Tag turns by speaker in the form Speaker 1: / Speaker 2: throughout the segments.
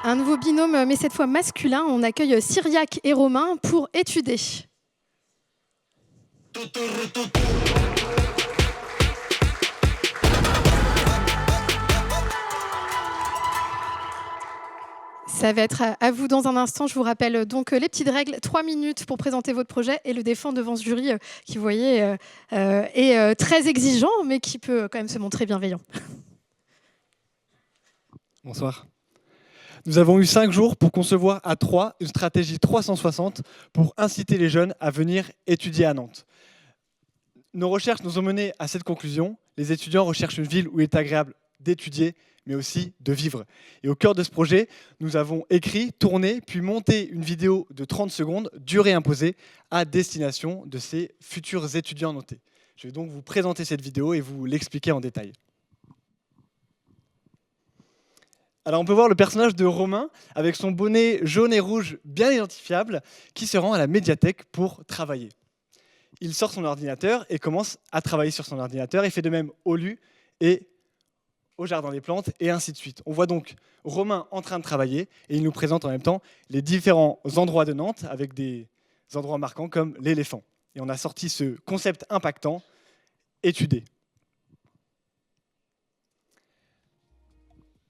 Speaker 1: Un nouveau binôme, mais cette fois masculin. On accueille Cyriaque et Romain pour étuder. Ça va être à vous dans un instant. Je vous rappelle donc les petites règles. 3 minutes pour présenter votre projet et le défendre devant ce jury qui, vous voyez, est très exigeant, mais qui peut quand même se montrer bienveillant.
Speaker 2: Bonsoir. Nous avons eu 5 jours pour concevoir à 3 une stratégie 360 pour inciter les jeunes à venir étudier à Nantes. Nos recherches nous ont mené à cette conclusion. Les étudiants recherchent une ville où il est agréable d'étudier, mais aussi de vivre. Et au cœur de ce projet, nous avons écrit, tourné, puis monté une vidéo de 30 secondes, durée imposée, à destination de ces futurs étudiants nantais. Je vais donc vous présenter cette vidéo et vous l'expliquer en détail. Alors on peut voir le personnage de Romain avec son bonnet jaune et rouge bien identifiable qui se rend à la médiathèque pour travailler. Il sort son ordinateur et commence à travailler sur son ordinateur. Il fait de même au LU et au Jardin des Plantes et ainsi de suite. On voit donc Romain en train de travailler et il nous présente en même temps les différents endroits de Nantes avec des endroits marquants comme l'éléphant. Et on a sorti ce concept impactant, étuder.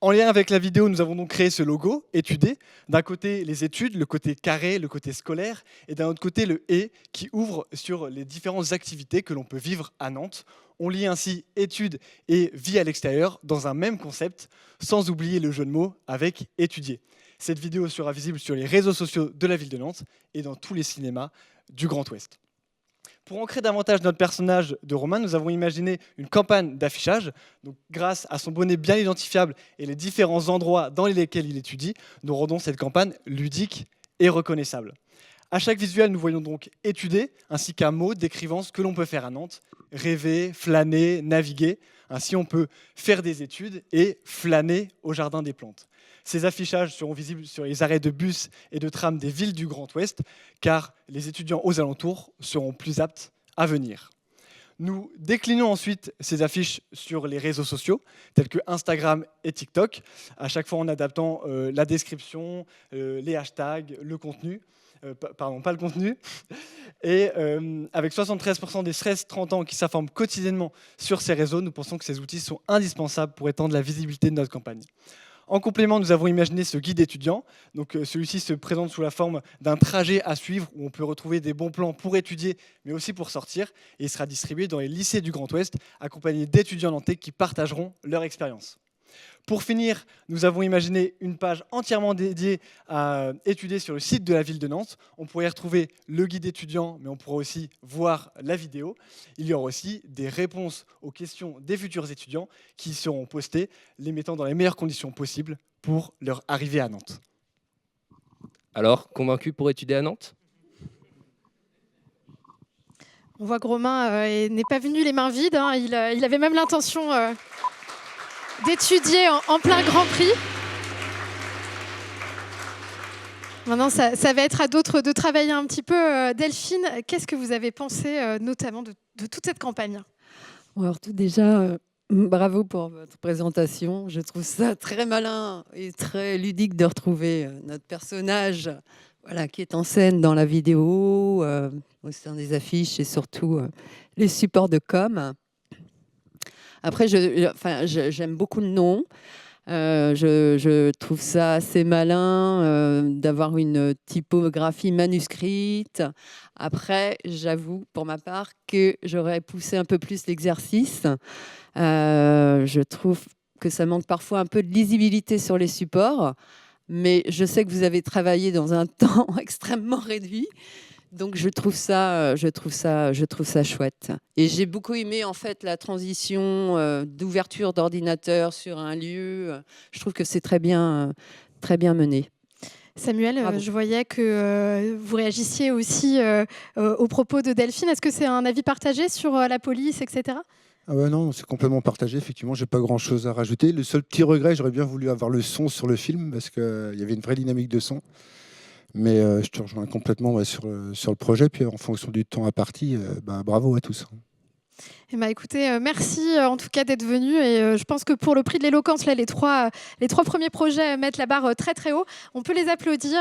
Speaker 2: En lien avec la vidéo, nous avons donc créé ce logo, étuder. D'un côté, les études, le côté carré, le côté scolaire, et d'un autre côté, le « et » qui ouvre sur les différentes activités que l'on peut vivre à Nantes. On lie ainsi études et vie à l'extérieur dans un même concept, sans oublier le jeu de mots avec étudier. Cette vidéo sera visible sur les réseaux sociaux de la ville de Nantes et dans tous les cinémas du Grand Ouest. Pour ancrer davantage notre personnage de Romain, nous avons imaginé une campagne d'affichage. Donc, grâce à son bonnet bien identifiable et les différents endroits dans lesquels il étudie, nous rendons cette campagne ludique et reconnaissable. À chaque visuel, nous voyons donc étudier, ainsi qu'un mot décrivant ce que l'on peut faire à Nantes, rêver, flâner, naviguer. Ainsi, on peut faire des études et flâner au Jardin des Plantes. Ces affichages seront visibles sur les arrêts de bus et de tram des villes du Grand Ouest, car les étudiants aux alentours seront plus aptes à venir. Nous déclinons ensuite ces affiches sur les réseaux sociaux, tels que Instagram et TikTok, à chaque fois en adaptant la description, les hashtags, le contenu. Pardon, pas le contenu. Et avec 73% des 13-30 ans qui s'informent quotidiennement sur ces réseaux, nous pensons que ces outils sont indispensables pour étendre la visibilité de notre campagne. En complément, nous avons imaginé ce guide étudiant. Donc, celui-ci se présente sous la forme d'un trajet à suivre où on peut retrouver des bons plans pour étudier, mais aussi pour sortir. Et il sera distribué dans les lycées du Grand Ouest, accompagné d'étudiants nantais qui partageront leur expérience. Pour finir, nous avons imaginé une page entièrement dédiée à étudier sur le site de la ville de Nantes. On pourrait y retrouver le guide étudiant, mais on pourra aussi voir la vidéo. Il y aura aussi des réponses aux questions des futurs étudiants qui seront postées, les mettant dans les meilleures conditions possibles pour leur arrivée à Nantes.
Speaker 3: Alors, convaincu pour étudier à Nantes ?
Speaker 1: On voit que Romain n'est pas venu les mains vides. Hein. Il avait même l'intention d'étudier en plein Grand Prix. Maintenant, ça va être à d'autres de travailler un petit peu. Delphine, qu'est-ce que vous avez pensé notamment de toute cette campagne ?
Speaker 4: Alors tout déjà, bravo pour votre présentation. Je trouve ça très malin et très ludique de retrouver notre personnage qui est en scène dans la vidéo, au sein des affiches et surtout les supports de com. Après, j'aime beaucoup le nom. Je trouve ça assez malin d'avoir une typographie manuscrite. Après, j'avoue pour ma part que j'aurais poussé un peu plus l'exercice. Je trouve que ça manque parfois un peu de lisibilité sur les supports, mais je sais que vous avez travaillé dans un temps extrêmement réduit. Donc je trouve ça chouette. Et j'ai beaucoup aimé en fait la transition d'ouverture d'ordinateur sur un lieu. Je trouve que c'est très bien mené.
Speaker 1: Samuel,
Speaker 4: Bravo.
Speaker 1: je voyais que vous réagissiez aussi aux propos de Delphine. Est-ce que c'est un avis partagé sur la police, etc.
Speaker 5: Ah ouais, non, c'est complètement partagé. Effectivement, j'ai pas grand-chose à rajouter. Le seul petit regret, j'aurais bien voulu avoir le son sur le film parce qu'il y avait une vraie dynamique de son. Mais je te rejoins complètement sur le projet. Puis en fonction du temps imparti, bravo à tous.
Speaker 1: Eh ben, écoutez, merci en tout cas d'être venu. Et je pense que pour le prix de l'éloquence, là, les trois premiers projets mettent la barre très très haut. On peut les applaudir.